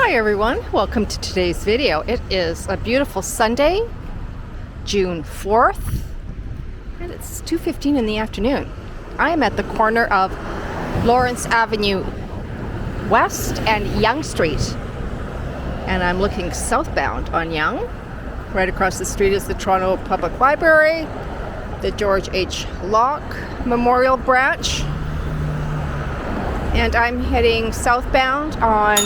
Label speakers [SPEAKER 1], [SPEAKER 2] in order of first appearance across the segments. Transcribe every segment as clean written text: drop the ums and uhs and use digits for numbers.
[SPEAKER 1] Hi everyone, welcome to today's video. It is a beautiful Sunday, June 4th, and it's 2:15 in the afternoon. I am at the corner of Lawrence Avenue West and Yonge Street, and I'm looking southbound on Yonge. Right across the street is the Toronto Public Library, the George H. Locke Memorial Branch, and I'm heading southbound on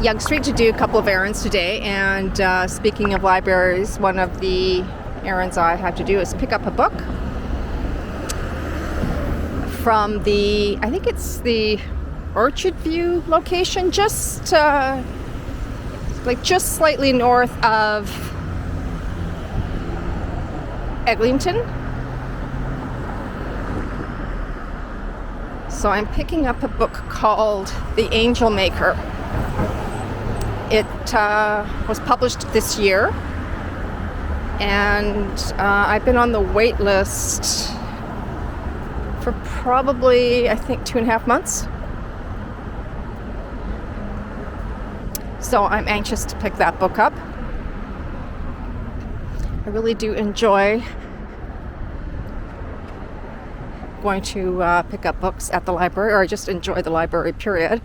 [SPEAKER 1] Yonge Street to do a couple of errands today. And speaking of libraries, one of the errands I have to do is pick up a book from the, I think it's the Orchard View location, just slightly north of Eglinton. So I'm picking up a book called The Angel Maker. It was published this year, and I've been on the wait list for probably, I think, 2.5 months. So I'm anxious to pick that book up. I really do enjoy going to pick up books at the library, or I just enjoy the library, period.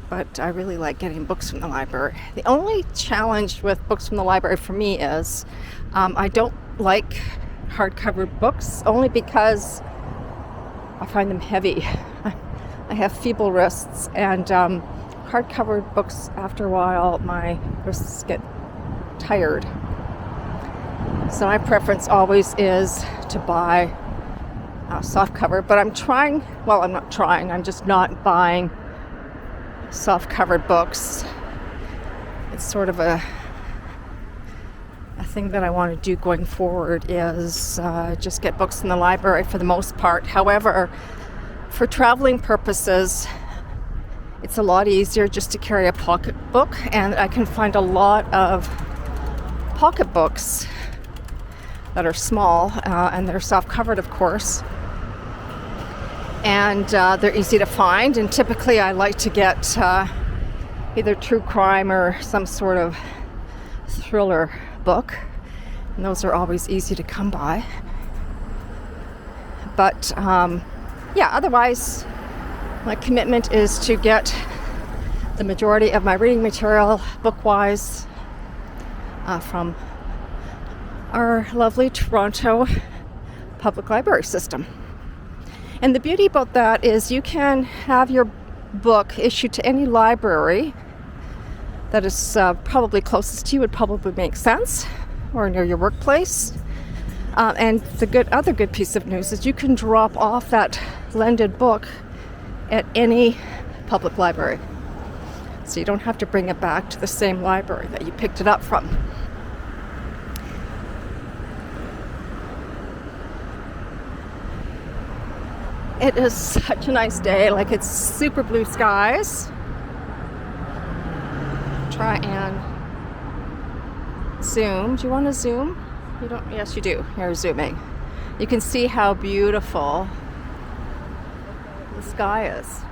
[SPEAKER 1] But I really like getting books from the library. The only challenge with books from the library for me is I don't like hardcover books, only because I find them heavy. I have feeble wrists, and hardcover books, after a while, my wrists get tired. So my preference always is to buy softcover, but I'm just not buying soft-covered books. It's sort of a thing that I want to do going forward, is just get books in the library for the most part. However, for traveling purposes, it's a lot easier just to carry a pocketbook, and I can find a lot of pocketbooks that are small, and they're soft-covered, of course. And they're easy to find, and typically I like to get either true crime or some sort of thriller book, and those are always easy to come by. But otherwise my commitment is to get the majority of my reading material book-wise from our lovely Toronto Public Library system. And the beauty about that is you can have your book issued to any library that is probably closest to you, would probably make sense, or near your workplace. And the other good piece of news is you can drop off that lended book at any public library. So you don't have to bring it back to the same library that you picked it up from. It is such a nice day, like it's super blue skies. Try and zoom. Do you want to zoom? You don't? Yes, you do. You're zooming. You can see how beautiful the sky is.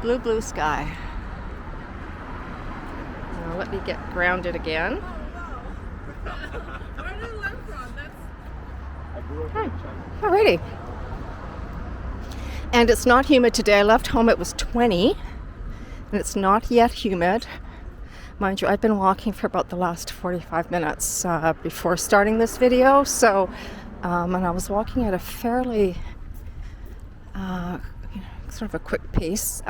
[SPEAKER 1] Blue, blue sky. Now let me get grounded again. Hi. Alrighty. And it's not humid today. I left home, it was 20, and it's not yet humid. Mind you, I've been walking for about the last 45 minutes before starting this video. So, and I was walking at a fairly sort of a quick pace.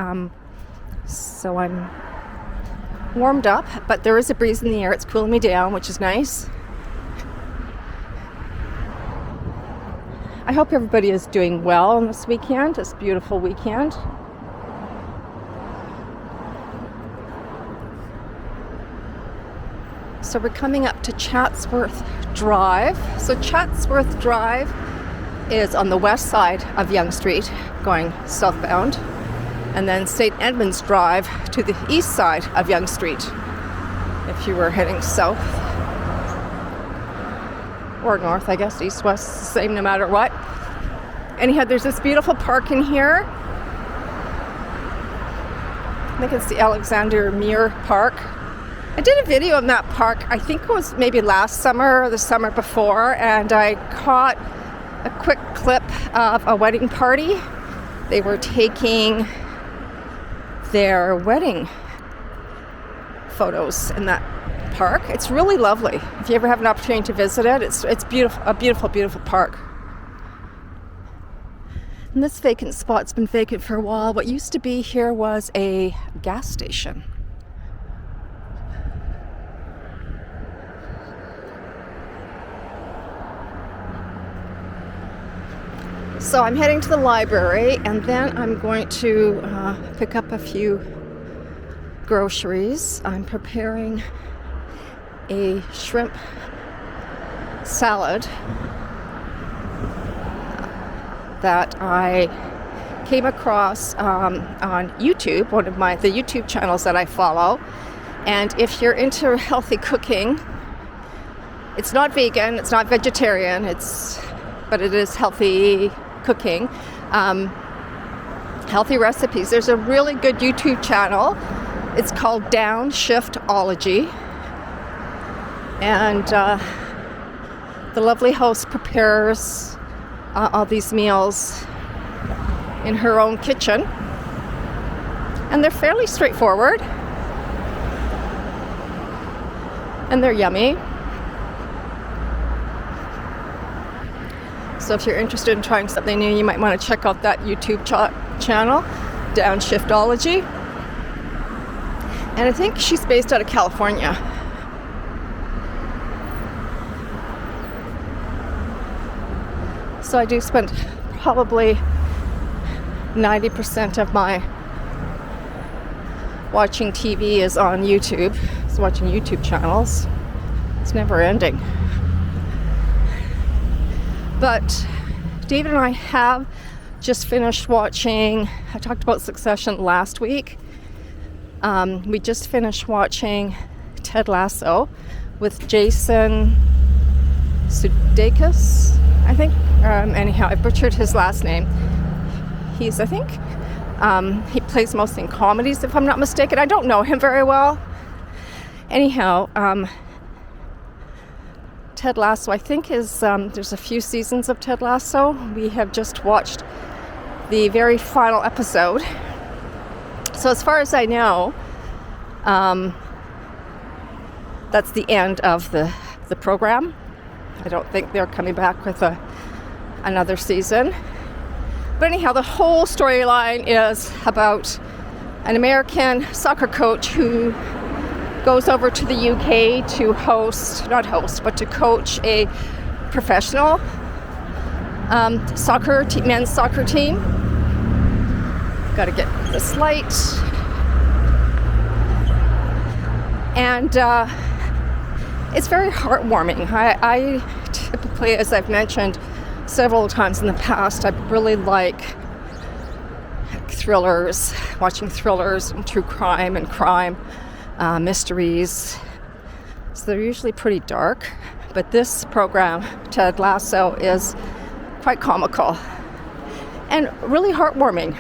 [SPEAKER 1] So I'm warmed up, but there is a breeze in the air. It's cooling me down, which is nice. I hope everybody is doing well on this weekend, this beautiful weekend. So we're coming up to Chatsworth Drive. So Chatsworth Drive is on the west side of Yonge Street, going southbound, and then St. Edmunds Drive to the east side of Yonge Street if you were heading south. or north, I guess, east, west, same no matter what. Anyhow, there's this beautiful park in here. I think it's the Alexandria Park. I did a video in that park, I think it was maybe last summer or the summer before, and I caught a quick clip of a wedding party. They were taking their wedding photos in that park. It's really lovely. If you ever have an opportunity to visit it, it's beautiful, a beautiful, beautiful park. And this vacant spot's been vacant for a while. What used to be here was a gas station. So I'm heading to the library, and then I'm going to pick up a few groceries. I'm preparing a shrimp salad that I came across on YouTube, one of the YouTube channels that I follow. And if you're into healthy cooking, it's not vegan, it's not vegetarian, but it is healthy cooking, healthy recipes. There's a really good YouTube channel. It's called Downshiftology, and the lovely host prepares all these meals in her own kitchen, and they're fairly straightforward, and they're yummy. So if you're interested in trying something new, you might want to check out that YouTube channel, Downshiftology. And I think she's based out of California. So I do spend probably 90% of my watching TV is on YouTube. It's watching YouTube channels. It's never ending. But David and I have just finished watching, I talked about Succession last week. We just finished watching Ted Lasso with Jason Sudeikis, I think. Anyhow, I butchered his last name. He's, I think, he plays mostly in comedies, if I'm not mistaken. I don't know him very well. Anyhow, Ted Lasso, I think, is there's a few seasons of Ted Lasso. We have just watched the very final episode. So as far as I know, that's the end of the program. I don't think they're coming back with another season. But anyhow, the whole storyline is about an American soccer coach who goes over to the UK to to coach a professional men's soccer team. Got to get this light. And it's very heartwarming. I typically, as I've mentioned several times in the past, I really like thrillers, watching thrillers and true crime and crime mysteries. So they're usually pretty dark, but this program, Ted Lasso, is quite comical and really heartwarming.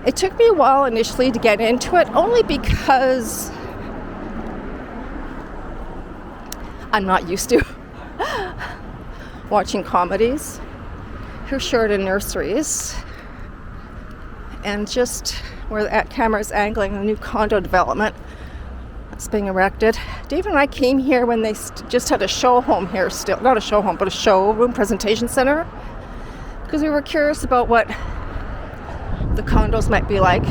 [SPEAKER 1] It took me a while initially to get into it, only because I'm not used to watching comedies. Here's Sheridan Nurseries, and just where that camera is angling, a new condo development that's being erected. David and I came here when they just had a show home here, not a show home, but a showroom presentation center, because we were curious about what the condos might be like.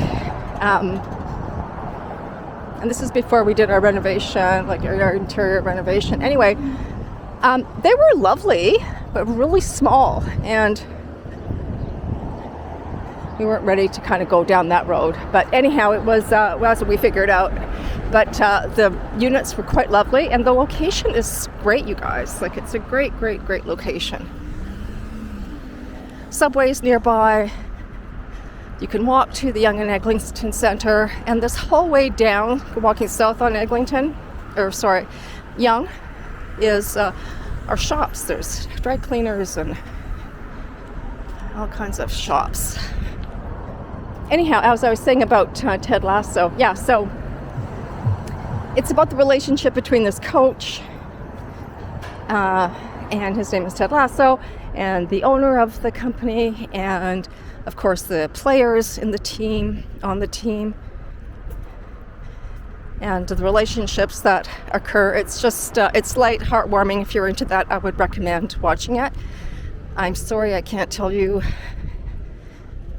[SPEAKER 1] And this is before we did our renovation, like our interior renovation. Anyway, they were lovely, but really small, and we weren't ready to kind of go down that road. But anyhow, it was what we figured out. But the units were quite lovely, and the location is great, you guys. Like, it's a great, great, great location. Subways nearby. You can walk to the Yonge and Eglinton Center, and this whole way down, walking south on Yonge, is are shops. There's dry cleaners and all kinds of shops. Anyhow, as I was saying about Ted Lasso, yeah, so it's about the relationship between this coach and his name is Ted Lasso, and the owner of the company, and of course the players on the team, and the relationships that occur. It's just, it's light, heartwarming. If you're into that, I would recommend watching it. I'm sorry I can't tell you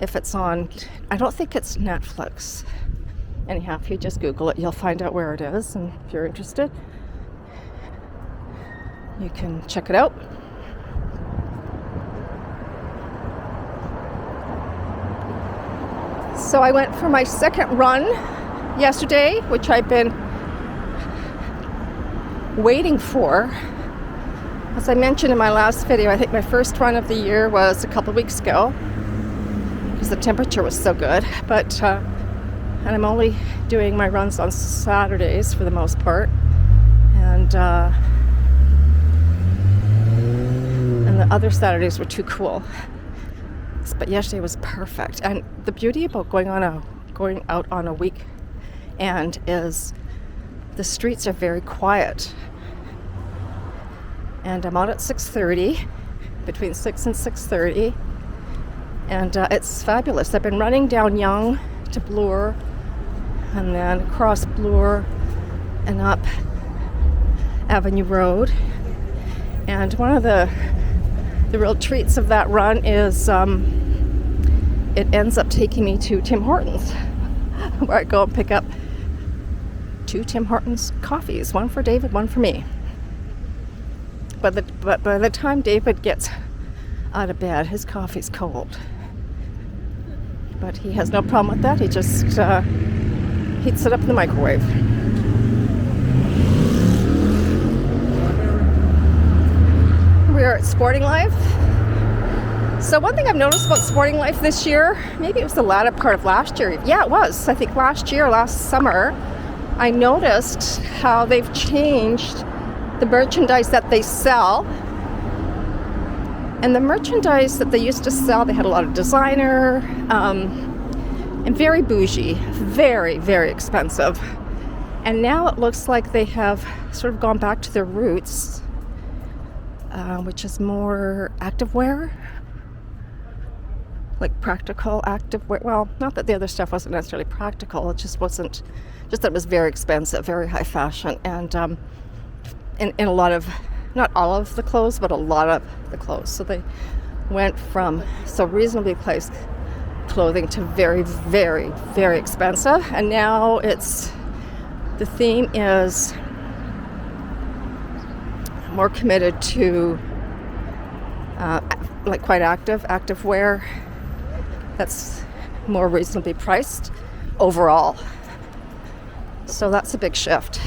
[SPEAKER 1] if it's on, I don't think it's Netflix. Anyhow, if you just Google it, you'll find out where it is, and if you're interested, you can check it out. So I went for my second run yesterday, which I've been waiting for. As I mentioned in my last video, I think my first run of the year was a couple weeks ago because the temperature was so good. But and I'm only doing my runs on Saturdays for the most part, and the other Saturdays were too cool. But yesterday was perfect. And the beauty about going out on a weekend is the streets are very quiet. And I'm out at 6:30, between 6 and 6:30, and it's fabulous. I've been running down Yonge to Bloor, and then across Bloor and up Avewnue Road. And one of the real treats of that run is it ends up taking me to Tim Hortons, where I go and pick up 2 Tim Hortons coffees, one for David, one for me. But by the time David gets out of bed, his coffee's cold. But he has no problem with that. He just heats it up in the microwave. We are at Sporting Life. So one thing I've noticed about Sporting Life this year, maybe it was the latter part of last year. Yeah, it was. I think last summer, I noticed how they've changed the merchandise that they sell. And the merchandise that they used to sell, they had a lot of designer and very bougie, very, very expensive. And now it looks like they have sort of gone back to their roots, which is more activewear, like practical activewear. Well, not that the other stuff wasn't necessarily practical, it just wasn't, just that it was very expensive, very high fashion, and in a lot of, not all of the clothes, but a lot of the clothes. So they went from so reasonably priced clothing to very, very, very expensive. And now the theme is more committed to like quite active wear that's more reasonably priced overall. So that's a big shift.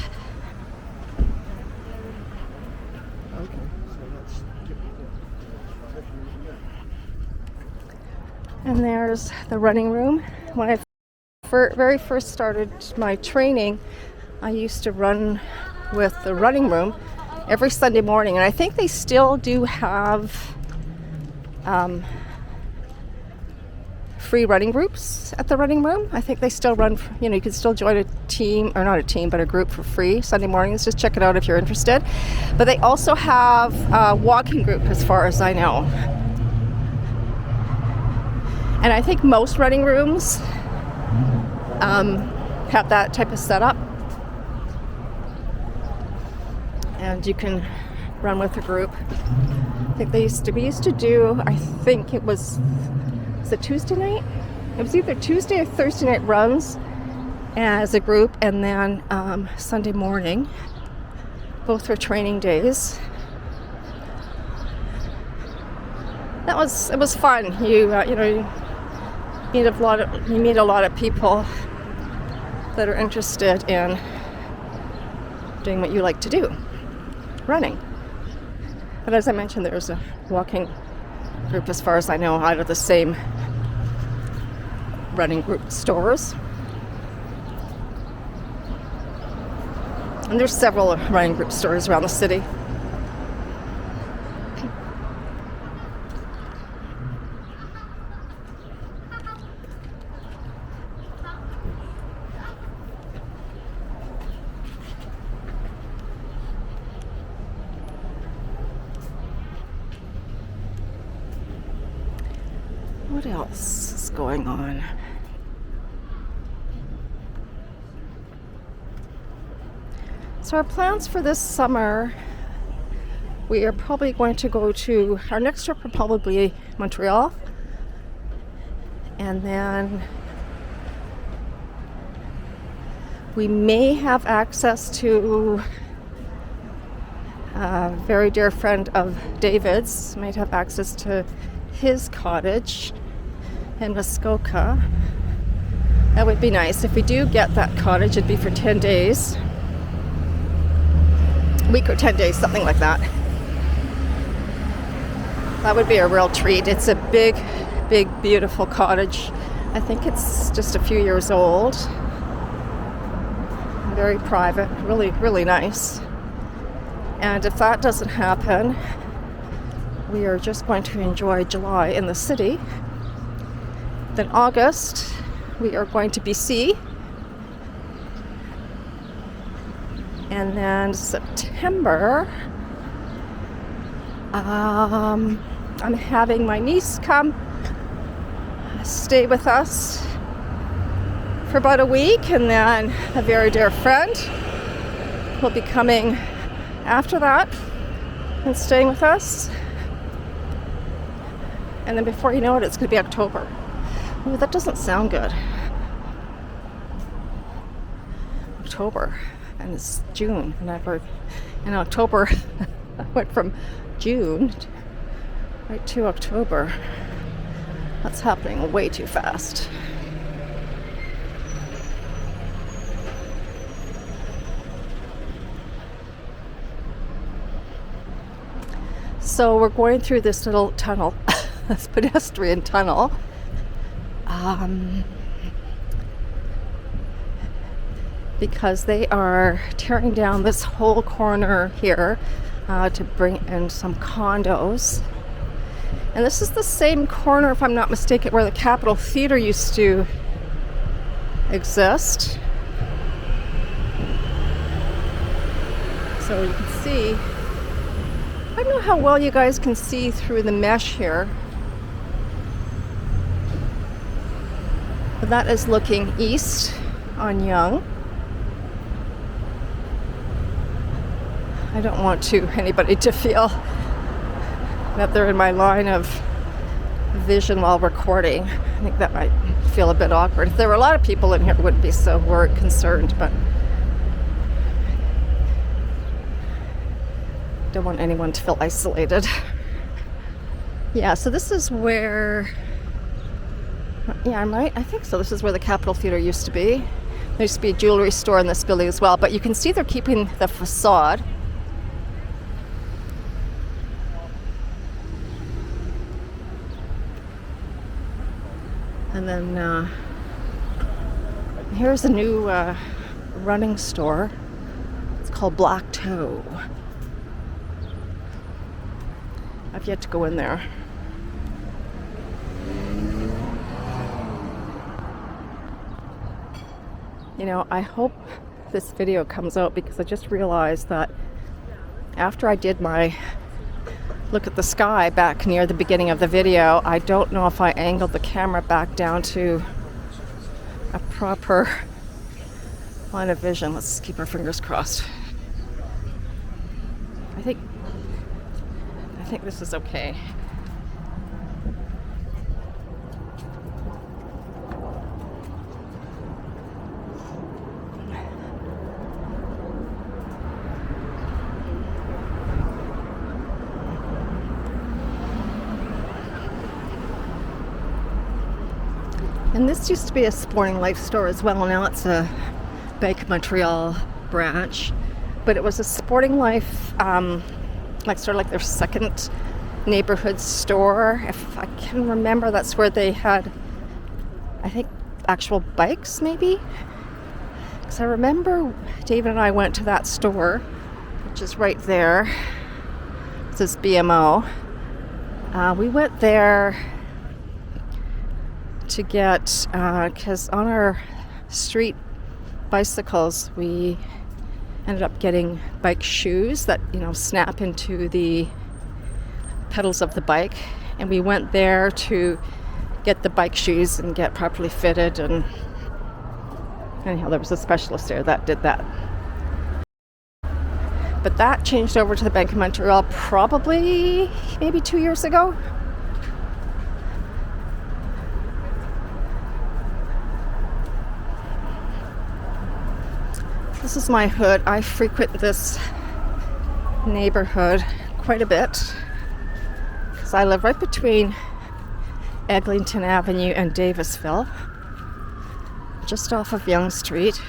[SPEAKER 1] And there's the running room. When I very first started my training, I used to run with the running room every Sunday morning, and I think they still do have free running groups at the running room. I think they still run, you can still join a team, or not a team, but a group for free Sunday mornings. Just check it out if you're interested. But they also have a walking group, as far as I know. And I think most running rooms have that type of setup. And you can run with a group. I think we used to do, I think it was it Tuesday night? It was either Tuesday or Thursday night runs as a group, and then Sunday morning. Both were training days. It was fun. You meet a lot of people that are interested in doing what you like to do, running. But as I mentioned, there's a walking group, as far as I know, out of the same running group stores. And there's several running group stores around the city. What else is going on? So our plans for this summer, we are probably going to go to, our next trip will probably be Montreal. And then we may have access to a very dear friend of David's, might have access to his cottage in Muskoka. That would be nice. If we do get that cottage, it'd be for 10 days. A week or 10 days, something like that. That would be a real treat. It's a big, beautiful cottage. I think it's just a few years old. Very private, really nice. And if that doesn't happen, we are just going to enjoy July in the city. Then August, we are going to BC. And then September, I'm having my niece come stay with us for about a week, and then a very dear friend will be coming after that and staying with us. And then before you know it, it's going to be October. Ooh, that doesn't sound good. October, and it's June, and in October I went from June right to October. That's happening way too fast. So we're going through this little tunnel, this pedestrian tunnel. Because they are tearing down this whole corner here to bring in some condos. And this is the same corner, if I'm not mistaken, where the Capitol Theatre used to exist. So you can see, I don't know how well you guys can see through the mesh here, but that is looking east on Yonge. I don't want anybody to feel that they're in my line of vision while recording. I think that might feel a bit awkward. If there were a lot of people in here, I wouldn't be so concerned, but don't want anyone to feel isolated. Yeah, so this is where, yeah, I'm right, I think so. This is where the Capitol Theatre used to be. There used to be a jewelry store in this building as well, but you can see they're keeping the facade. And then here's a new running store. It's called Black Toe. I've yet to go in there. You know, I hope this video comes out, because I just realized that after I did my look at the sky back near the beginning of the video, I don't know if I angled the camera back down to a proper line of vision. Let's keep our fingers crossed. I think this is okay. And this used to be a Sporting Life store as well. Now it's a Bank of Montreal branch. But it was a Sporting Life, sort of like their second neighborhood store. If I can remember, that's where they had, I think, actual bikes maybe. Because I remember David and I went to that store, which is right there. It says BMO. We went there to get, because on our street bicycles, we ended up getting bike shoes that, snap into the pedals of the bike. And we went there to get the bike shoes and get properly fitted. And anyhow, there was a specialist there that did that. But that changed over to the Bank of Montreal probably maybe 2 years ago. This is my hood. I frequent this neighborhood quite a bit because I live right between Eglinton Avenue and Davisville, just off of Yonge Street.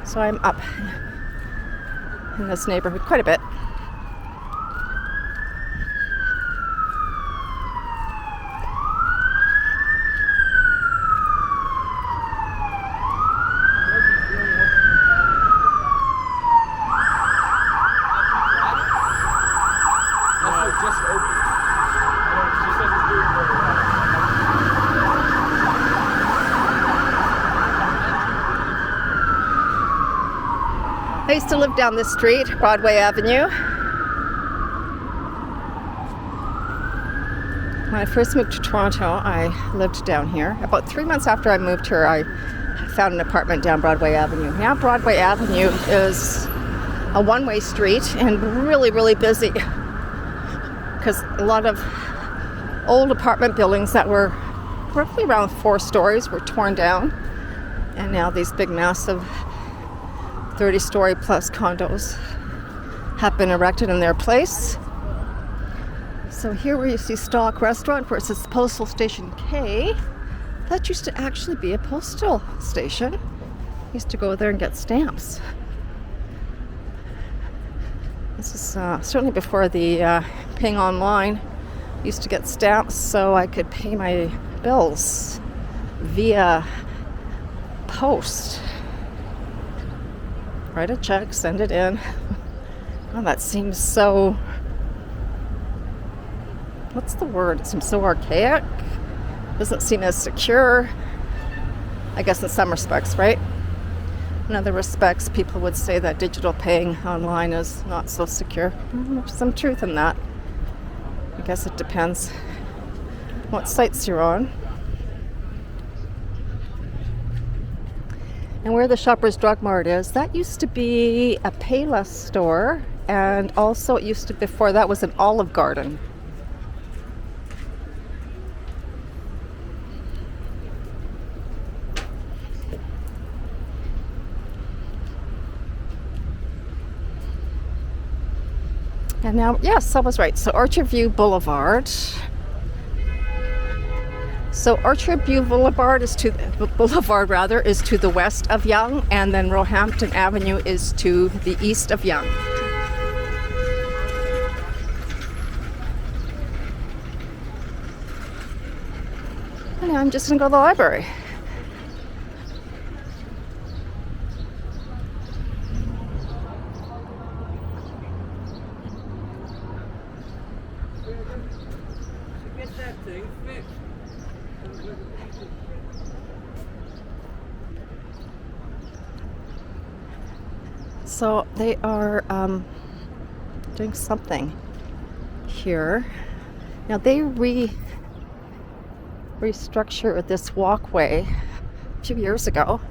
[SPEAKER 1] So I'm up in this neighborhood quite a bit. I used to live down this street, Broadway Avenue. When I first moved to Toronto, I lived down here. About 3 months after I moved here, I found an apartment down Broadway Avenue. Now Broadway Avenue is a one-way street and really, really busy because a lot of old apartment buildings that were roughly around 4 stories were torn down, and now these big, massive 30-story plus condos have been erected in their place. So here where you see Stock Restaurant, where it says Postal Station K, that used to actually be a postal station. I used to go there and get stamps. This is certainly before the paying online. I used to get stamps so I could pay my bills via post. Write a check, send it in. Oh, that seems so, what's the word? It seems so archaic. Doesn't seem as secure. I guess in some respects, right? In other respects, people would say that digital paying online is not so secure. There's some truth in that. I guess it depends what sites you're on. And where the Shoppers Drug Mart is, that used to be a Payless store, and also it used to, before that was an Olive Garden. And now, yes, I was right. So Orchard View Boulevard. So Orchard View Boulevard is to the west of Yonge, and then Roehampton Avenue is to the east of Yonge. And now I'm just gonna go to the library. So they are doing something here. Now they restructured this walkway a few years ago,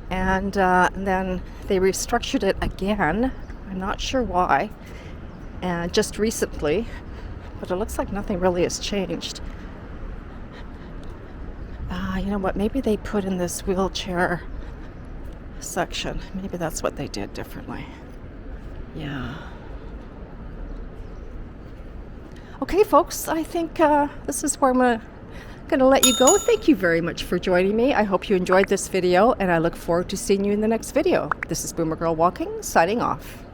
[SPEAKER 1] and then they restructured it again. I'm not sure why, and just recently, but it looks like nothing really has changed. You know what? Maybe they put in this wheelchair section. Maybe that's what they did differently. Yeah. Okay, folks, I think this is where I'm going to let you go. Thank you very much for joining me. I hope you enjoyed this video, and I look forward to seeing you in the next video. This is Boomer Girl Walking, signing off.